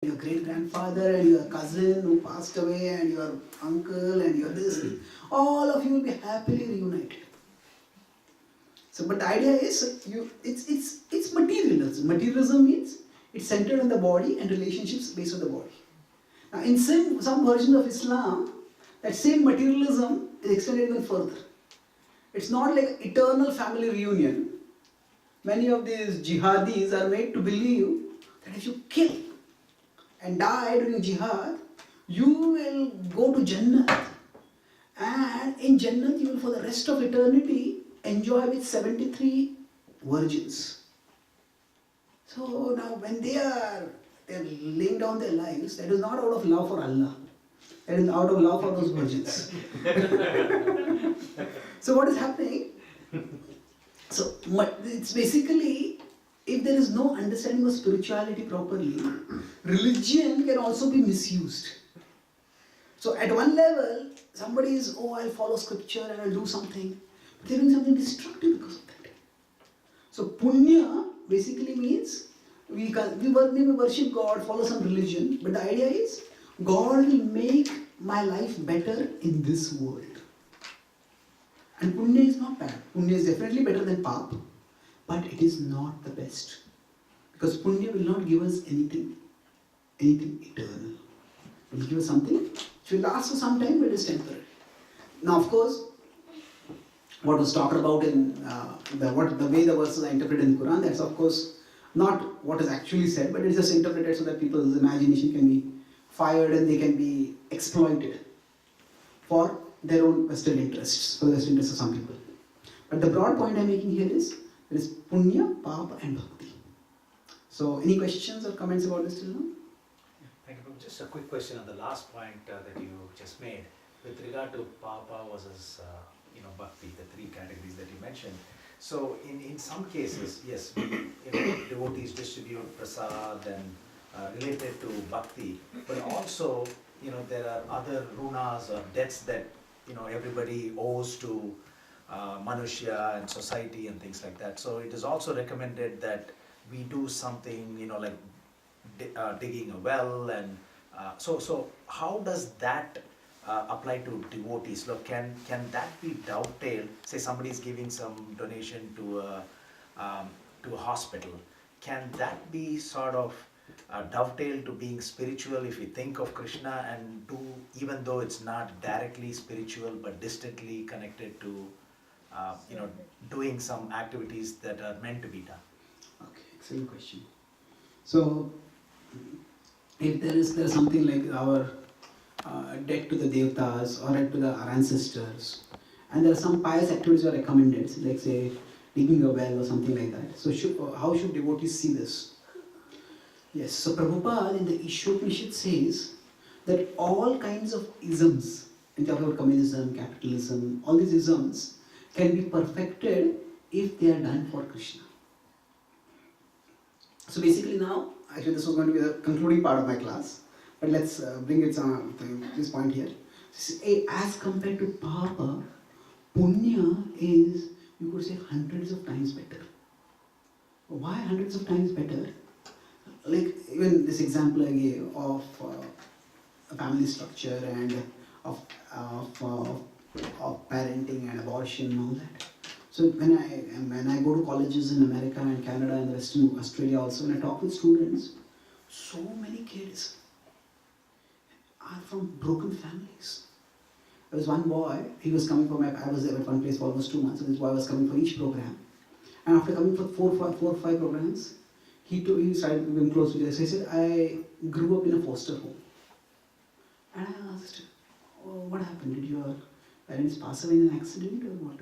your great grandfather and your cousin who passed away and your uncle and your this, all of you will be happily reunited. So, but the idea is it's materialism. Materialism means it's centered on the body and relationships based on the body. Now, in some version of Islam, that same materialism is extended even further. It's not like eternal family reunion. Many of these jihadis are made to believe that if you kill and die during jihad, you will go to Jannah. And in Jannah, you will for the rest of eternity enjoy with 73 virgins. So now when they are laying down their lives, that is not out of love for Allah. That is out of love for those virgins. So what is happening? So it's basically, if there is no understanding of spirituality properly, religion can also be misused. So at one level, somebody is, I'll follow scripture and I'll do something. But they're doing something destructive because of that. So punya basically means we worship God, follow some religion, but the idea is God will make my life better in this world. And punya is not bad. Punya is definitely better than pap, but it is not the best. Because punya will not give us anything eternal. It will give us something which will last for some time, but it is temporary. Now, of course, what was talked about in the way the verses are interpreted in the Quran, that's of course not what is actually said, but it's just interpreted so that people's imagination can be fired and they can be exploited for their own vested interests, for the vested interests of some people. But the broad point I'm making here is there is punya, papa, and bhakti. So, any questions or comments about this till now? Thank you, Prabhu. Just a quick question on the last point that you just made with regard to papa versus bhakti, the three categories that you mentioned. So, in some cases, yes, devotees distribute prasad and related to bhakti, but also there are other runas or debts that everybody owes to Manushya and society and things like that. So it is also recommended that we do something, like digging a well, and so how does that apply to devotees? Look, can that be dovetailed? Say somebody is giving some donation to a hospital. Can that be sort of dovetail to being spiritual if we think of Krishna and do, even though it's not directly spiritual but distantly connected to doing some activities that are meant to be done? Okay, excellent question. So if there is something like our debt to the devatas or debt to our ancestors, and there are some pious activities that are recommended, like say digging a well or something like that. So how should devotees see this? Yes, so Prabhupada in the Ishopanishad says that all kinds of isms, in talking about communism, capitalism, all these isms can be perfected if they are done for Krishna. So basically now, actually this was going to be the concluding part of my class, but let's bring it to this point here. As compared to Papa, Punya is, you could say, hundreds of times better. Why hundreds of times better? Like even this example I gave of a family structure and of parenting and abortion and all that. So when I go to colleges in America and Canada and Western Australia also, when I talk with students, so many kids are from broken families. There was one boy, he was coming for I was there at one place for almost 2 months, and this boy was coming for each program. And after coming for four or five programs, he started being close with us. So he said, I grew up in a foster home. And I asked, what happened? Did your parents pass away in an accident or what?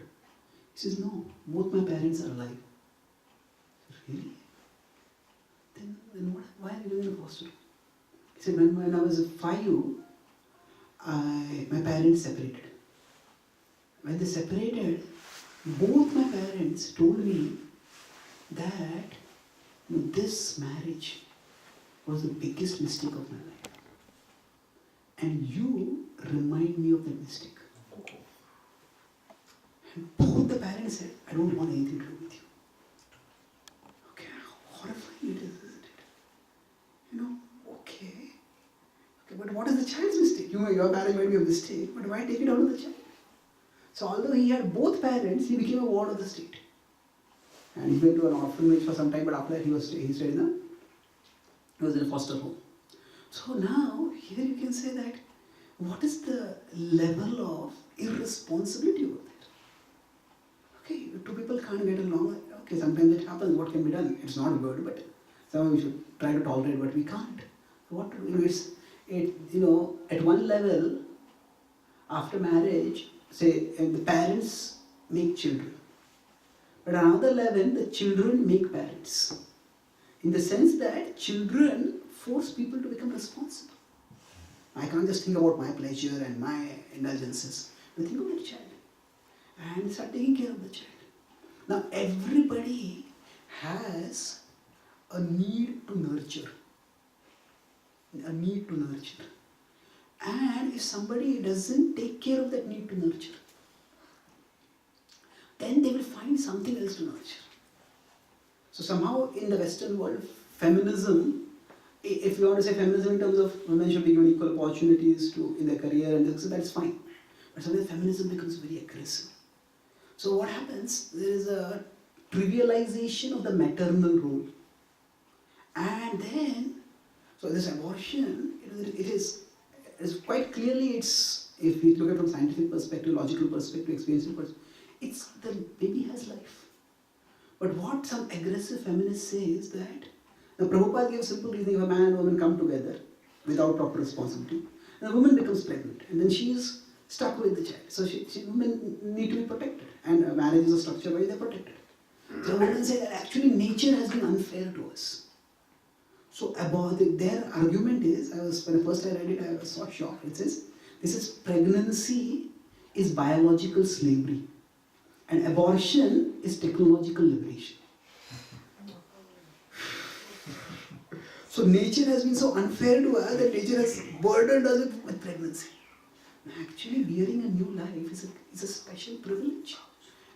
He says, no, both my parents are alive. I said, really? Then why are you living in a foster home? He said, when I was 5, my parents separated. When they separated, both my parents told me that this marriage was the biggest mistake of my life. And you remind me of that mistake. And both the parents said, I don't want anything to do with you. Okay, how horrifying it is, isn't it? Okay, but what is the child's mistake? Your parent might be a mistake, but why take it out of the child? So although he had both parents, he became a ward of the state. And he went to an orphanage for some time, but after that he stayed he was in a foster home. So now, here you can say that, what is the level of irresponsibility over there? Okay, two people can't get along. Okay, sometimes it happens, what can be done? It's not good, but somehow we should try to tolerate, but we can't. So what to do? At one level, after marriage, say, the parents make children. But at another level, the children make parents. In the sense that children force people to become responsible. I can't just think about my pleasure and my indulgences. But think of the child. And start taking care of the child. Now everybody has a need to nurture. A need to nurture. And if somebody doesn't take care of that need to nurture, then they will find something else to nurture. So somehow in the Western world, feminism, if you want to say feminism in terms of women should be given equal opportunities in their career, and so that's fine. But sometimes feminism becomes very aggressive. So what happens, there is a trivialization of the maternal role. And then, so this abortion, it is quite clearly, if we look at it from scientific perspective, logical perspective, experiencing perspective, it's the baby has life. But what some aggressive feminists say is that, now Prabhupada gave a simple reason: if a man and woman come together without proper responsibility, and the woman becomes pregnant, and then she is stuck with the child. So women need to be protected, and marriage is a structure where they are protected. So women say that actually nature has been unfair to us. So their argument is, when first I read it, I was so shocked. It says, this is pregnancy is biological slavery, and abortion is technological liberation. So nature has been so unfair to us that nature has burdened us with pregnancy. Actually, bearing a new life is a special privilege,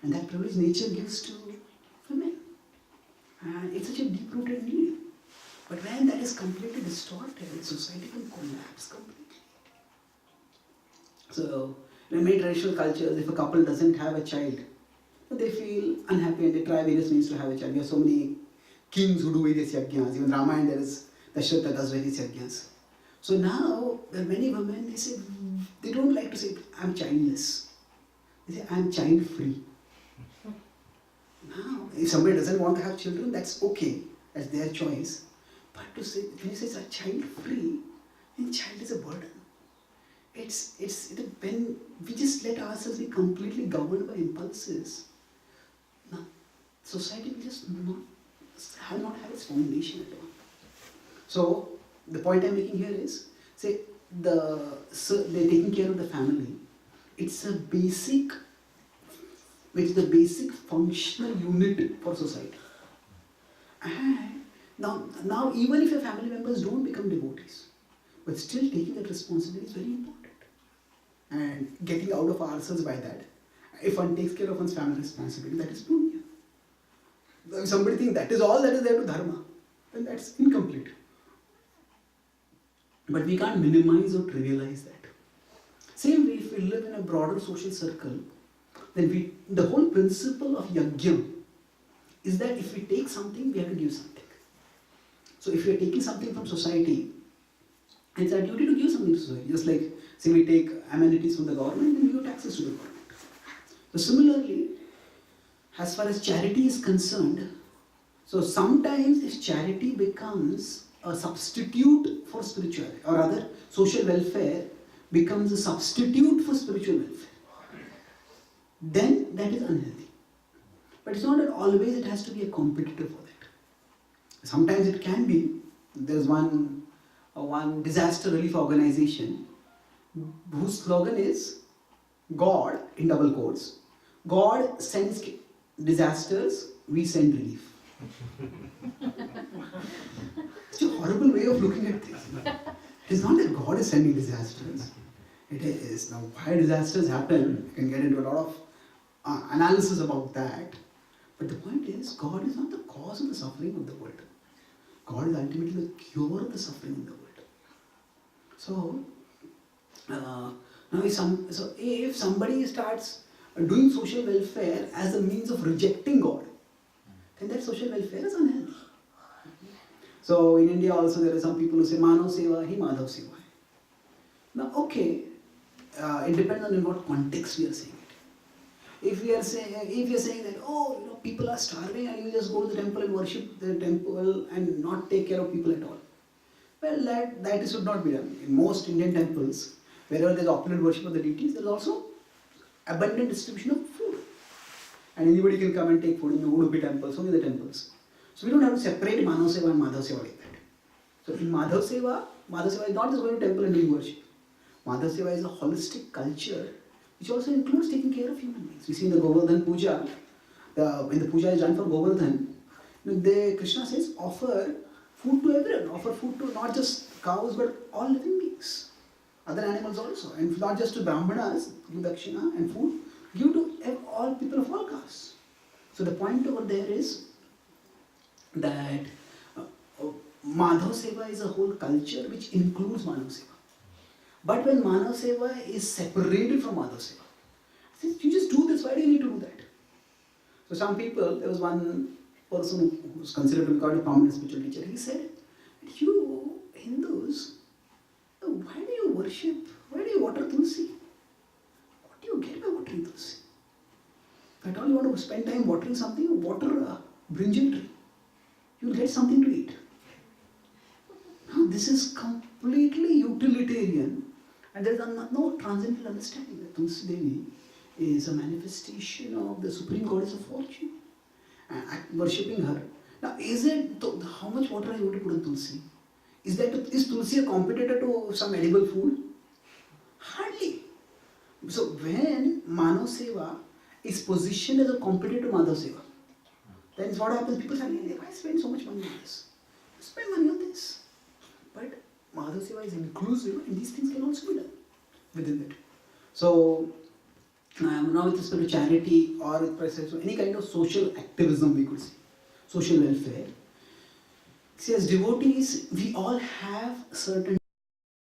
and that privilege nature gives to women. And it's such a deep-rooted need. But when that is completely distorted, society can collapse completely. So, in many traditional cultures, if a couple doesn't have a child, they feel unhappy and they try various means to have a child. We have so many kings who do various yajnas. Even Ramayana, there is Dasharatha does various yajnas. So now, there are many women, they say, they don't like to say, I'm childless. They say, I'm child-free. Now, if somebody doesn't want to have children, that's okay. That's their choice. But to say, when you say it's child-free, then child is a burden. When we just let ourselves be completely governed by impulses, now, society will just not have its foundation at all. So, the point I'm making here is, say, they're taking care of the family. It's the basic functional unit for society. And now even if your family members don't become devotees, but still taking that responsibility is very important. And getting out of ourselves by that. If one takes care of one's family responsibility, that is punya. If somebody thinks that is all that is there to dharma, then that's incomplete. But we can't minimize or trivialize that. Same way, if we live in a broader social circle, then the whole principle of yajna is that if we take something, we have to give something. So if we are taking something from society, it's our duty to give something to society. Just like, say we take amenities from the government, then we give taxes to the government. So similarly, as far as charity is concerned, so sometimes if charity becomes a substitute for spirituality, or rather social welfare becomes a substitute for spiritual welfare, then that is unhealthy. But it's not that always it has to be a competitor for that. Sometimes it can be. There's one disaster relief organization whose slogan is God, in double quotes, God sends disasters, we send relief. It's a horrible way of looking at things. It is not that God is sending disasters. It is. Now, why disasters happen, you can get into a lot of analysis about that. But the point is, God is not the cause of the suffering of the world. God is ultimately the cure of the suffering in the world. So, now if somebody starts doing social welfare as a means of rejecting God, then that social welfare is unhealthy. So in India also there are some people who say Manav Seva hi Madhav Seva hai. Now okay, it depends on in what context we are saying it. If we are saying that people are starving and you just go to the temple and worship the temple and not take care of people at all, well that should not be done. In most Indian temples, wherever there is opulent worship of the deities, there is also abundant distribution of food. And anybody can come and take food in the Udupi temple, so many other temples. So we don't have to separate Manav Seva and Madhav Seva like that. So in Madhav Seva is not just going to temple and doing worship. Madhav Seva is a holistic culture which also includes taking care of human beings. We see in the Govardhan Puja, when the puja is done for Govardhan, Krishna says offer food to everyone, offer food to not just cows but all living beings, other animals also, and not just to Brahmanas, give dakshina and food, give to all people of all castes. So the point over there is that Madhav Seva is a whole culture which includes Manav Seva. But when Manav Seva is separated from Madhav Seva, you just do this, why do you need to do that? So some people, there was one person who was considered to be called a prominent spiritual teacher, he said, you Hindus, why do you water Tulsi? What do you get by watering Tulsi? If at all you want to spend time watering something, water a brinjal tree. You will get something to eat. Now this is completely utilitarian and there is no transcendental understanding that Tulsi Devi is a manifestation of the supreme goddess of fortune. And worshipping her. Now how much water are you going to put on Tulsi? Is Tulsi a competitor to some edible food? Hardly. So when Manav Seva is positioned as a competitor to Madhav Seva, then what happens? People say, why spend so much money on this? Spend money on this. But Madhav Seva is inclusive and these things can also be done within it. So now with respect to charity or with respect to any kind of social activism, we could say, social welfare. See, as devotees, we all have certain